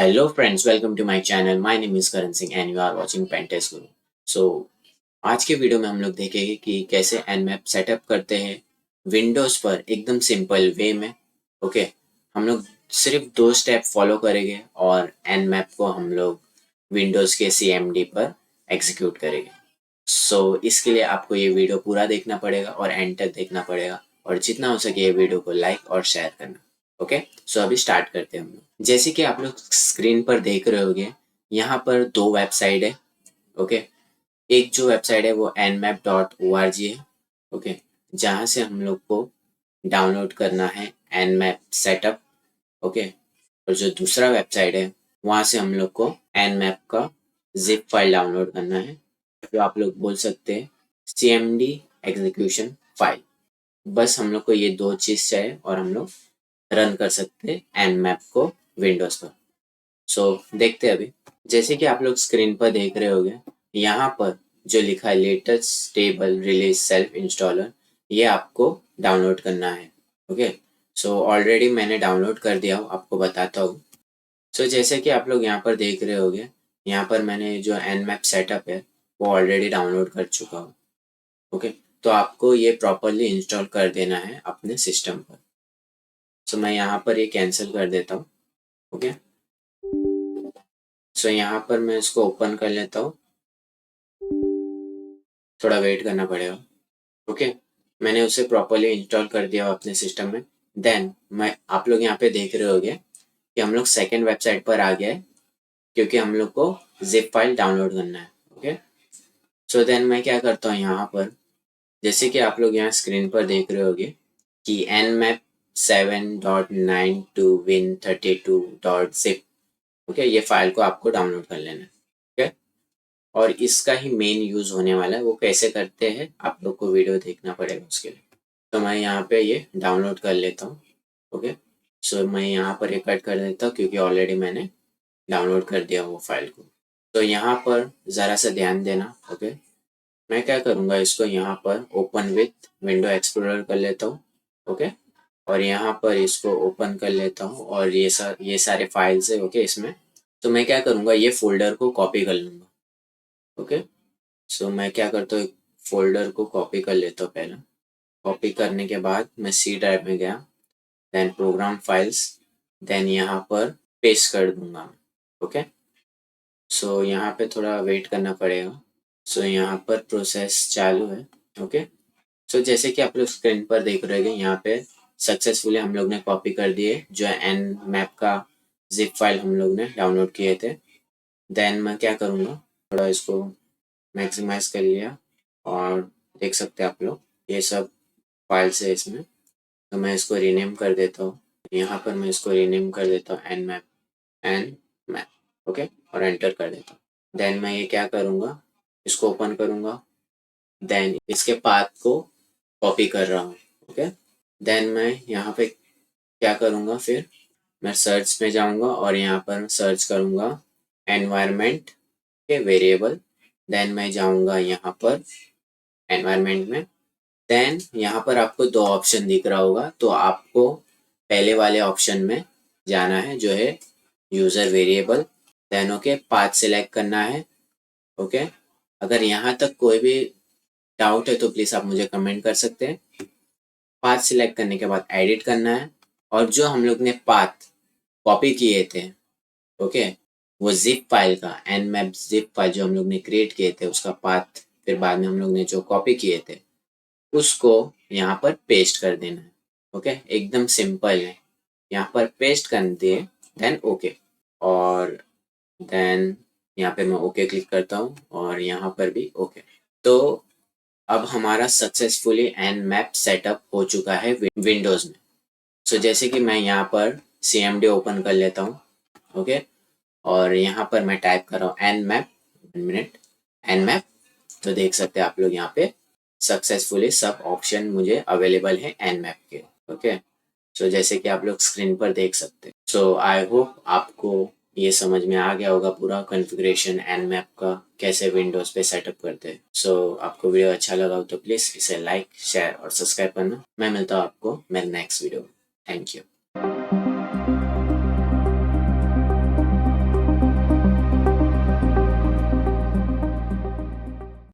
Hello friends, welcome to my channel. My name is Karan Singh and you are watching Pentest Guru. So आज के video में हम लोग देखेंगे कि कैसे nmap सेटअप करते हैं विंडोज पर एकदम सिंपल वे में। ओके, हम लोग सिर्फ 2 स्टेप फॉलो करेंगे और nmap को हम लोग विंडोज के CMD पर एग्जीक्यूट करेंगे। इसके लिए आपको ये वीडियो पूरा देखना पड़ेगा और एंड तक देखना पड़ेगा और जितना हो सके ये वीडियो को लाइक और शेयर करना। ओके, अभी स्टार्ट करते हैं हम लोग। जैसे कि आप लोग स्क्रीन पर देख रहे होंगे, यहाँ पर 2 वेबसाइट है। ओके, एक जो वेबसाइट है वो nmap.org है। ओके, जहाँ से हम लोग को डाउनलोड करना है nmap सेटअप। ओके, और जो दूसरा वेबसाइट है वहाँ से हम लोग को nmap का जिप फाइल डाउनलोड करना है, जो आप लोग बोल सकते हैं CMD एग्जीक्यूशन फाइल। बस हम लोग को ये 2 चीज़ चाहिए और हम लोग रन कर सकते हैं nmap को विंडोज पर। देखते हैं अभी। जैसे कि आप लोग स्क्रीन पर देख रहे होंगे, यहाँ पर जो लिखा है latest stable release self installer, ये आपको डाउनलोड करना है। ओके, ऑलरेडी मैंने डाउनलोड कर दिया हूँ, आपको बताता हूँ। जैसे कि आप लोग यहाँ पर देख रहे होंगे, यहाँ पर मैंने जो nmap सेटअप है वो ऑलरेडी डाउनलोड कर चुका हूँ। ओके, तो आपको ये प्रॉपरली इंस्टॉल कर देना है अपने सिस्टम पर। मैं यहाँ पर ये कैंसिल कर देता हूँ। ओके, यहाँ पर मैं इसको ओपन कर लेता हूँ, थोड़ा वेट करना पड़ेगा। ओके, मैंने उसे प्रॉपरली इंस्टॉल कर दिया अपने सिस्टम में। देन आप लोग यहाँ पे देख रहे होंगे कि हम लोग सेकेंड वेबसाइट पर आ गए, क्योंकि हम लोग को जिप फाइल डाउनलोड करना है। ओके, देन मैं क्या करता हूँ, यहाँ पर जैसे कि आप लोग यहाँ स्क्रीन पर देख रहे होंगे कि nmap 7.9 win32.zip। ओके, ये फाइल को आपको डाउनलोड कर लेना है। ओके, और इसका ही मेन यूज होने वाला है। वो कैसे करते हैं आप लोग को वीडियो देखना पड़ेगा उसके लिए। मैं यहाँ पे ये डाउनलोड कर लेता हूँ। ओके, मैं यहाँ पर ये कट कर देता हूँ क्योंकि ऑलरेडी मैंने डाउनलोड कर दिया वो फाइल को। यहाँ पर ज़रा सा ध्यान देना। ओके, मैं क्या करूँगा, इसको यहाँ पर ओपन विथ विंडो एक्सप्लोरर कर लेता हूँ। ओके, और यहाँ पर इसको ओपन कर लेता हूँ और ये सारे फाइल्स है। ओके, इसमें मैं क्या करूँगा, ये फोल्डर को कॉपी कर लूँगा। ओके, मैं क्या करता हूँ, फोल्डर को कॉपी कर लेता हूँ पहले। कॉपी करने के बाद मैं C ड्राइव में गया, देन प्रोग्राम फाइल्स, देन यहाँ पर पेस्ट कर दूंगा मैं। ओके, यहाँ पे थोड़ा वेट करना पड़ेगा। यहाँ पर प्रोसेस चालू है। ओके, जैसे कि आप लोग स्क्रीन पर देख रहे हैं, यहाँ पे सक्सेसफुली हम लोग ने कॉपी कर दिए जो nmap का जिप फाइल हम लोग ने डाउनलोड किए थे। देन मैं क्या करूँगा, थोड़ा इसको मैक्सिमाइज कर लिया और देख सकते हैं आप लोग ये सब फाइल्स है इसमें। मैं इसको रीनेम कर देता हूँ। यहाँ पर मैं इसको रीनेम कर देता हूँ nmap। ओके, और एंटर कर देता हूँ। देन मैं ये क्या करूँगा, इसको ओपन करूँगा, देन इसके पाथ को कॉपी कर रहा हूँ। ओके, देन मैं यहाँ पे क्या करूँगा, फिर मैं सर्च में जाऊँगा और यहाँ पर सर्च करूँगा एनवायरनमेंट के वेरिएबल। देन मैं जाऊँगा यहाँ पर एनवायरनमेंट में। देन यहाँ पर आपको 2 ऑप्शन दिख रहा होगा, तो आपको पहले वाले ऑप्शन में जाना है जो है user variable. Then okay, path select करना है। ओके, अगर यहाँ तक कोई भी डाउट है तो प्लीज़ आप मुझे कमेंट कर सकते हैं। पाथ सिलेक्ट करने के बाद एडिट करना है और जो हम लोग ने पाथ कॉपी किए थे, ओके, वो जिप फाइल का nmap जिप फाइल जो हम लोग ने क्रिएट किए थे उसका पाथ, फिर बाद में हम लोग ने जो कॉपी किए थे उसको यहाँ पर पेस्ट कर देना है। ओके, एकदम सिंपल है। यहाँ पर पेस्ट कर दिए, देन ओके, और देन यहाँ पे मैं ओके क्लिक करता हूँ और यहाँ पर भी ओके। तो अब हमारा सक्सेसफुली nmap सेटअप हो चुका है विंडोज़ में। जैसे कि मैं यहाँ पर CMD ओपन कर लेता हूँ। ओके, और यहाँ पर मैं टाइप कर रहा हूँ nmap। तो देख सकते हैं आप लोग यहाँ पे सक्सेसफुली सब ऑप्शन मुझे अवेलेबल है nmap के। ओके, जैसे कि आप लोग स्क्रीन पर देख सकते हैं। आई होप आपको ये समझ में आ गया होगा पूरा कॉन्फ़िगरेशन nmap का कैसे विंडोज़ पे सेटअप करते हैं। आपको वीडियो अच्छा लगा हो तो प्लीज़ इसे लाइक, शेयर और सब्सक्राइब करना। मैं मिलता हूँ आपको मेरे नेक्स्ट वीडियो में। Thank you.